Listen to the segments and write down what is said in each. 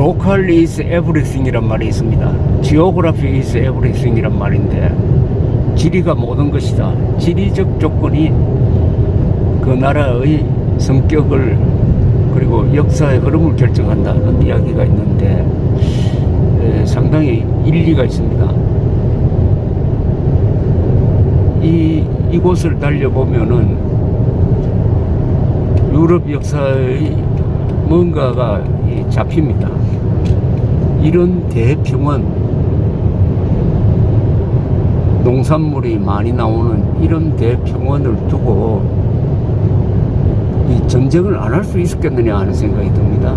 local is everything 이란 말이 있습니다. geography is everything 이란 말인데, 지리가 모든 것이다. 지리적 조건이 그 나라의 성격을 그리고 역사의 흐름을 결정한다는 이야기가 있는데, 상당히 일리가 있습니다. 이곳을 달려보면은 유럽 역사의 뭔가가 잡힙니다. 이런 대평원, 농산물이 많이 나오는 이런 대평원을 두고 이 전쟁을 안 할 수 있었겠느냐 하는 생각이 듭니다.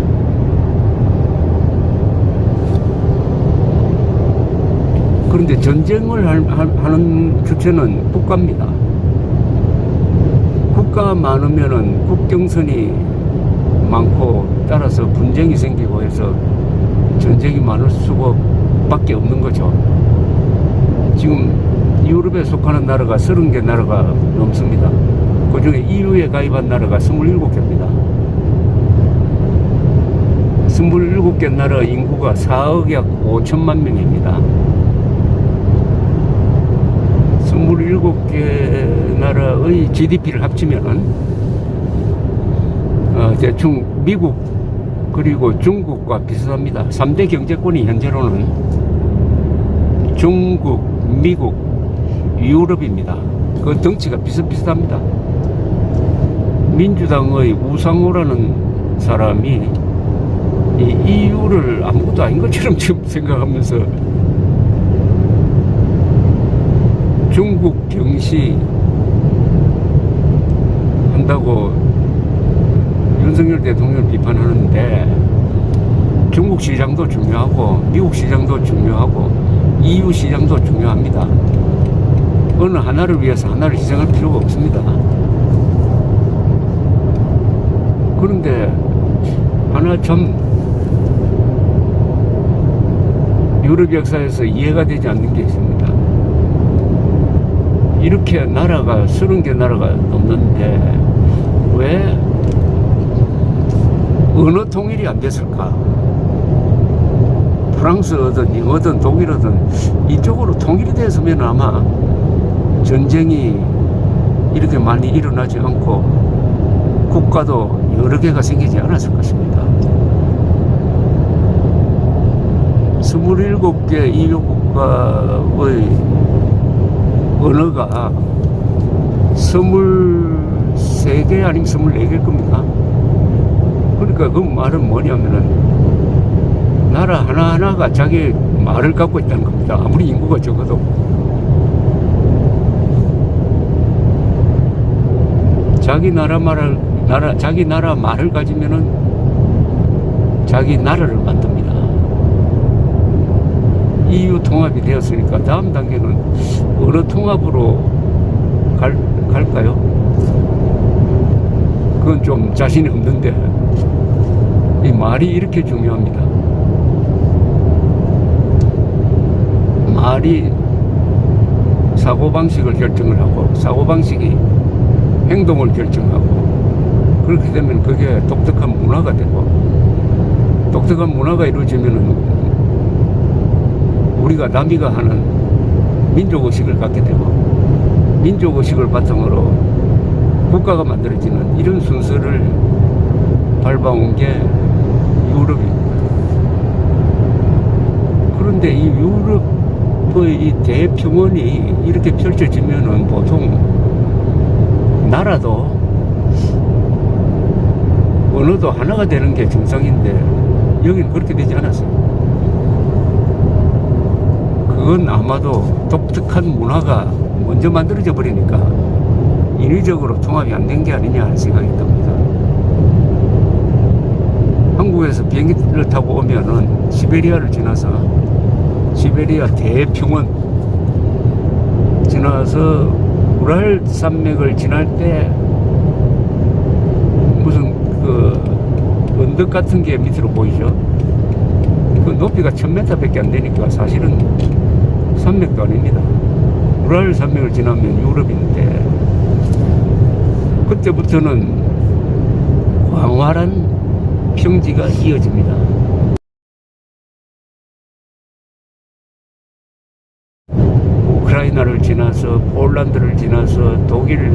그런데 전쟁을 하는 주체는 국가입니다. 국가 많으면은 국경선이 많고 따라서 분쟁이 생기고 해서 전쟁이 많을 수밖에 없는 거죠. 지금 유럽에 속하는 나라가 30개 나라가 넘습니다. 그 중에 EU에 가입한 나라가 27개입니다. 27개 나라 인구가 4억 약 5천만 명입니다. 27개 나라의 GDP를 합치면은 대충 미국 그리고 중국과 비슷합니다. 3대 경제권이 현재로는 중국, 미국, 유럽입니다. 그 덩치가 비슷비슷합니다. 민주당의 우상호라는 사람이 이 EU를 아무것도 아닌 것처럼 지금 생각하면서 중국 경시 한다고 윤석열 대통령을 비판하는데, 중국 시장도 중요하고 미국 시장도 중요하고 EU 시장도 중요합니다. 어느 하나를 위해서 하나를 희생할 필요가 없습니다. 그런데 하나 참 유럽 역사에서 이해가 되지 않는 게 있습니다. 이렇게 나라가 30개 나라가 넘는데 왜 언어 통일이 안 됐을까? 프랑스어든 영어든 독일어든 이쪽으로 통일이 됐으면 아마 전쟁이 이렇게 많이 일어나지 않고 국가도 여러 개가 생기지 않았을 것입니다. 27개 EU 국가의 언어가 23개 아니면 24개일 겁니다. 그러니까 그 말은 뭐냐면은 나라 하나하나가 자기 말을 갖고 있다는 겁니다. 아무리 인구가 적어도. 자기 나라 말을 가지면은 자기 나라를 만듭니다. EU 통합이 되었으니까 다음 단계는 어느 통합으로 갈까요? 그건 좀 자신이 없는데, 이 말이 이렇게 중요합니다. 말이 사고방식을 결정을 하고 사고방식이 행동을 결정하고, 그렇게 되면 그게 독특한 문화가 되고, 독특한 문화가 이루어지면은 우리가 남이가 하는 민족의식을 갖게 되고, 민족의식을 바탕으로 국가가 만들어지는 이런 순서를 밟아온 게 유럽입니다. 그런데 이 유럽의 이 대평원이 이렇게 펼쳐지면은 보통 나라도 언어도 하나가 되는 게 정상인데 여기는 그렇게 되지 않았어요. 그건 아마도 독특한 문화가 먼저 만들어져 버리니까 인위적으로 통합이 안 된 게 아니냐 하는 생각이 듭니다. 한국에서 비행기를 타고 오면은 시베리아를 지나서 시베리아 대평원 지나서 우랄 산맥을 지날 때 무슨 그 언덕 같은 게 밑으로 보이죠? 그 높이가 1000m 밖에 안 되니까 사실은 산맥도 아닙니다. 우랄 산맥을 지나면 유럽인데, 그때부터는 광활한 평지가 이어집니다. 우크라이나를 지나서 폴란드를 지나서 독일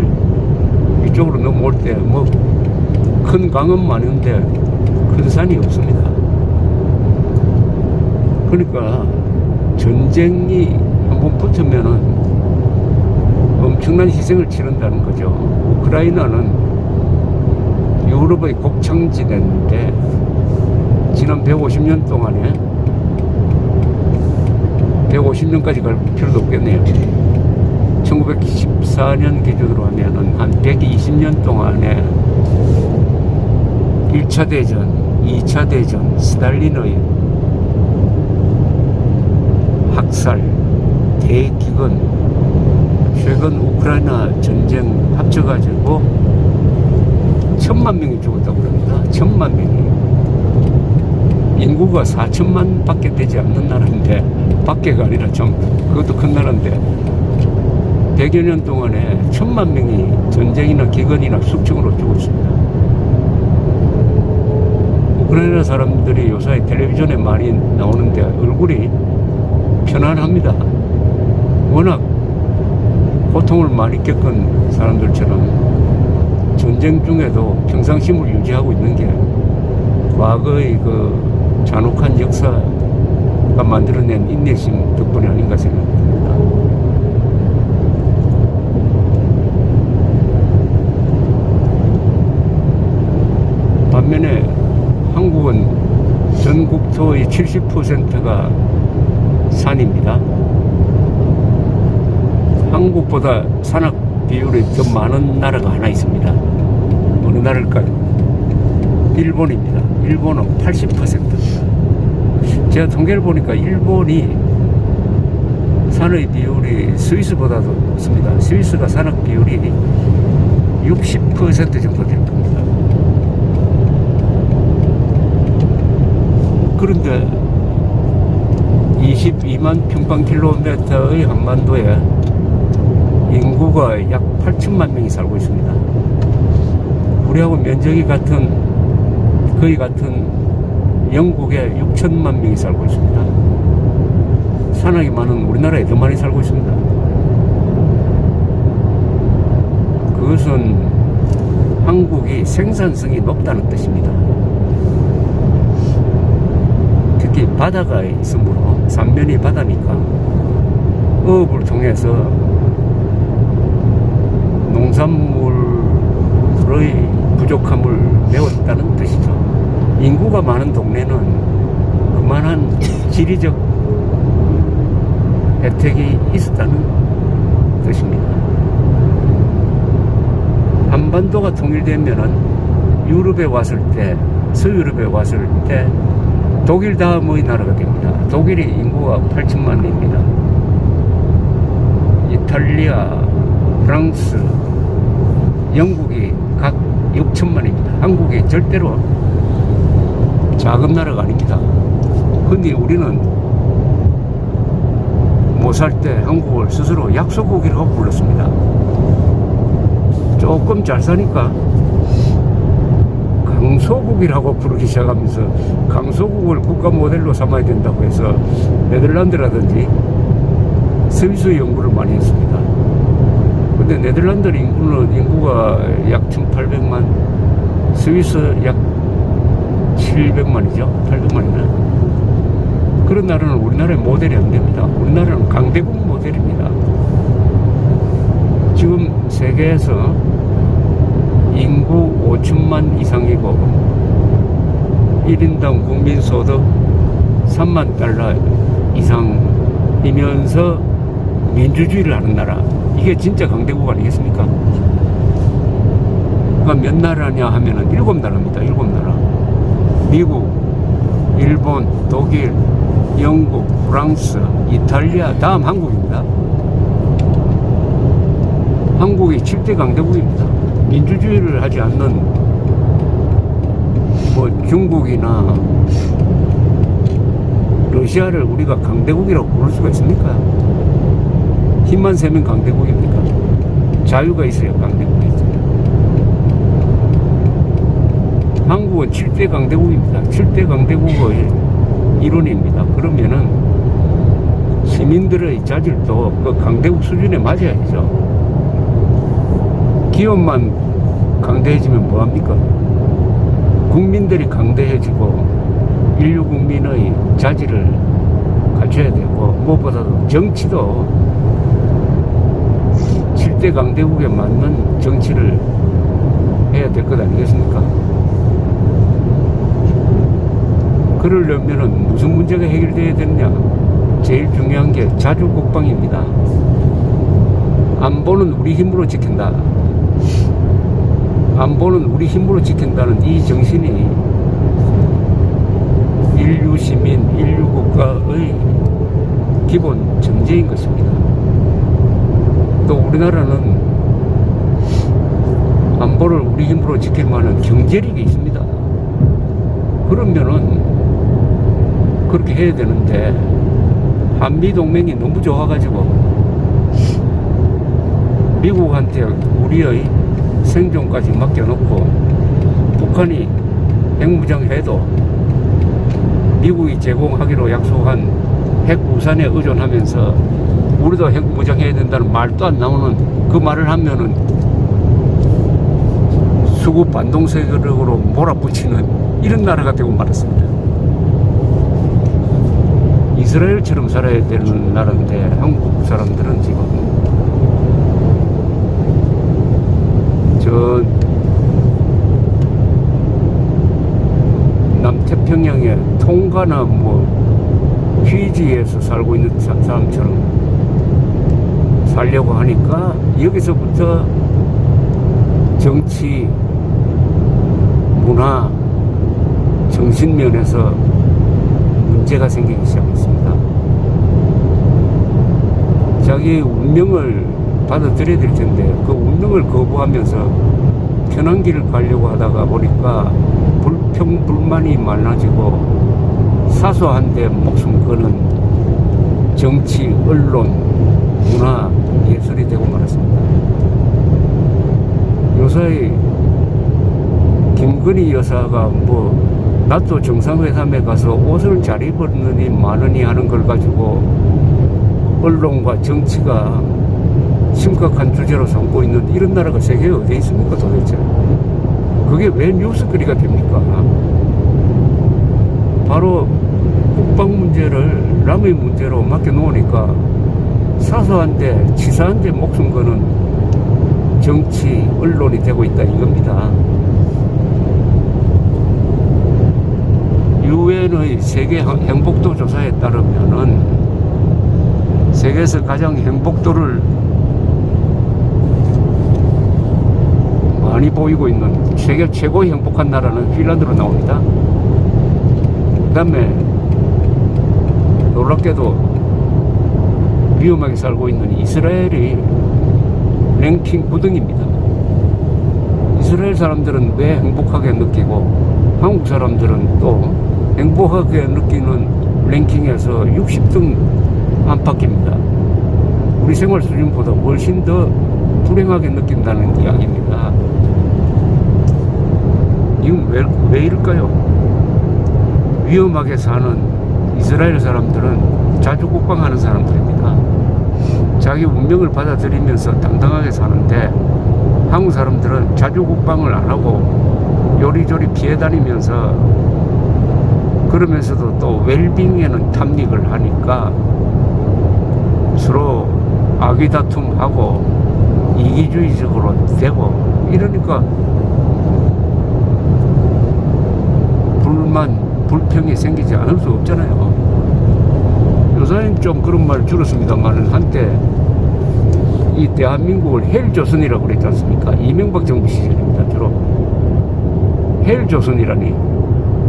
이쪽으로 넘어올 때 뭐 큰 강은 많은데 큰 산이 없습니다. 그러니까 전쟁이 한번 붙으면은 엄청난 희생을 치른다는 거죠. 우크라이나는 유럽의 곡창지대인데 지난 150년 동안에 150년까지 갈 필요도 없겠네요. 1914년 기준으로 하면은 한 120년 동안에 1차 대전, 2차 대전, 스탈린의 학살, 대기근, 최근 우크라이나 전쟁 합쳐가지고 1000만 명이 죽었다고 그럽니다. 1000만 명이. 인구가 4천만 밖에 되지 않는 나라인데, 밖에가 아니라 좀 그것도 큰 나라인데 100여 년 동안에 1000만 명이 전쟁이나 기근이나 숙청으로 죽었습니다. 우크라이나 사람들이 요새 텔레비전에 많이 나오는데 얼굴이 편안합니다. 워낙 고통을 많이 겪은 사람들처럼 전쟁 중에도 평상심을 유지하고 있는 게 과거의 그 잔혹한 역사가 만들어낸 인내심 덕분이 아닌가 생각합니다. 반면에 한국은 전 국토의 70%가 산입니다. 한국보다 산악 비율이 더 많은 나라가 하나 있습니다. 어느 나라일까요? 일본입니다. 일본은 80%입니다. 제가 통계를 보니까 일본이 산의 비율이 스위스보다도 높습니다. 스위스가 산악 비율이 60% 정도 될 겁니다. 그런데 22만 평방킬로미터의 한반도에 인구가 약 8천만 명이 살고 있습니다. 우리하고 면적이 거의 같은 영국에 6천만 명이 살고 있습니다. 산악이 많은 우리나라에 더 많이 살고 있습니다. 그것은 한국이 생산성이 높다는 뜻입니다. 특히 바다가 있으므로 삼면이 바다니까 어업을 통해서 농산물의 부족함을 메웠다는 뜻이죠. 인구가 많은 동네는 그만한 지리적 혜택이 있었다는 뜻입니다. 한반도가 통일되면은 유럽에 왔을 때, 서유럽에 왔을 때 독일 다음의 나라가 됩니다. 독일이 인구가 8천만입니다. 이탈리아, 프랑스, 영국이 각 6천만입니다. 한국이 절대로 작은 나라가 아닙니다. 근데 우리는 못 살 때 한국을 스스로 약소국이라고 불렀습니다. 조금 잘 사니까 강소국이라고 부르기 시작하면서 강소국을 국가 모델로 삼아야 된다고 해서 네덜란드라든지 스위스 연구를 많이 했습니다. 근데 네덜란드 인구가 약 1800만, 스위스 약 700만이죠. 800만이나. 그런 나라는 우리나라의 모델이 안 됩니다. 우리나라는 강대국 모델입니다. 지금 세계에서 인구 5천만 이상이고 1인당 국민소득 3만 달러 이상이면서 민주주의를 하는 나라, 이게 진짜 강대국 아니겠습니까? 그러니까 몇 나라냐 하면은 7나라입니다. 7나라. 미국, 일본, 독일, 영국, 프랑스, 이탈리아, 다음 한국입니다. 한국이 7대 강대국입니다. 민주주의를 하지 않는 뭐 중국이나 러시아를 우리가 강대국이라고 부를 수가 있습니까? 힘만 세면 강대국입니까? 자유가 있어야 강대국이죠. 한국은 7대 강대국입니다. 7대 강대국의 일원입니다. 그러면은 시민들의 자질도 그 강대국 수준에 맞아야죠. 기업만 강대해지면 뭐합니까? 국민들이 강대해지고 인류 국민의 자질을 갖춰야 되고, 무엇보다도 정치도 7대 강대국에 맞는 정치를 해야 될 것 아니겠습니까? 그러려면은 무슨 문제가 해결돼야 되느냐? 제일 중요한 게 자주국방입니다. 안보는 우리 힘으로 지킨다. 안보는 우리 힘으로 지킨다는 이 정신이 인류 시민, 인류 국가의 기본 전제인 것입니다. 또 우리나라는 안보를 우리 힘으로 지킬 만한 경제력이 있습니다. 그러면은 그렇게 해야 되는데, 한미동맹이 너무 좋아가지고 미국한테 우리의 생존까지 맡겨놓고, 북한이 핵무장해도 미국이 제공하기로 약속한 핵우산에 의존하면서 우리도 핵무장해야 된다는 말도 안 나오는 그 말을 하면은 수급 반동세력으로 몰아붙이는 이런 나라가 되고 말았습니다. 이스라엘처럼 살아야 되는 나라인데 한국 사람들은 지금 저 남태평양의 통가나 뭐 휘지에서 살고 있는 사람처럼 살려고 하니까 여기서부터 정치, 문화, 정신면에서 문제가 생기기 시작했습니다. 자기 운명을 받아들여야 될 텐데 그 운명을 거부하면서 편한 길을 가려고 하다가 보니까 불평불만이 많아지고 사소한데 목숨 거는 정치, 언론, 문화, 예술이 되고 말았습니다. 요사이 김건희 여사가 뭐 나토 정상회담에 가서 옷을 잘 입었느니 마느니 하는 걸 가지고 언론과 정치가 심각한 주제로 삼고 있는 이런 나라가 세계에 어디 있습니까 도대체? 그게 왜 뉴스거리가 됩니까? 바로 국방 문제를 남의 문제로 맡겨놓으니까 사소한데 치사한데 목숨 거는 정치, 언론이 되고 있다 이겁니다. 유엔의 세계 행복도 조사에 따르면은 세계에서 가장 행복도를 많이 보이고 있는 세계 최고 행복한 나라는 핀란드로 나옵니다. 그 다음에 놀랍게도 위험하게 살고 있는 이스라엘이 랭킹 9등입니다. 이스라엘 사람들은 왜 행복하게 느끼고 한국 사람들은 또 행복하게 느끼는 랭킹에서 60등 안팎입니다. 우리 생활 수준보다 훨씬 더 불행하게 느낀다는 이야기입니다. 이건 왜 이럴까요? 위험하게 사는 이스라엘 사람들은 자주국방하는 사람들입니다. 자기 운명을 받아들이면서 당당하게 사는데 한국 사람들은 자주국방을 안 하고 요리조리 피해 다니면서 그러면서도 또 웰빙에는 탐닉을 하니까 서로 아귀다툼하고 이기주의적으로 되고 이러니까 불만, 불평이 생기지 않을 수 없잖아요. 요새는 좀 그런 말 줄었습니다만 한때 이 대한민국을 헬조선이라고 그랬지 않습니까? 이명박 정부 시절입니다. 주로 헬조선이라니,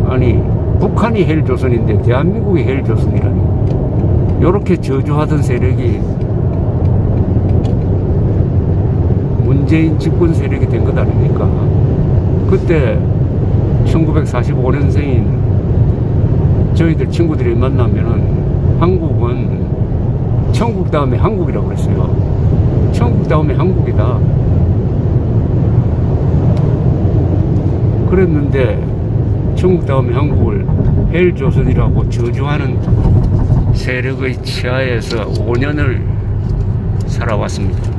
아니 북한이 헬조선인데 대한민국이 헬조선이라니, 요렇게 저주하던 세력이 문재인 집권 세력이 된 것 아닙니까? 그때 1945년생인 저희들 친구들이 만나면은 한국은 천국 다음에 한국이라고 그랬어요. 천국 다음에 한국이다 그랬는데 천국 다음에 한국을 헬조선이라고 저주하는 세력의 치하에서 5년을 살아왔습니다.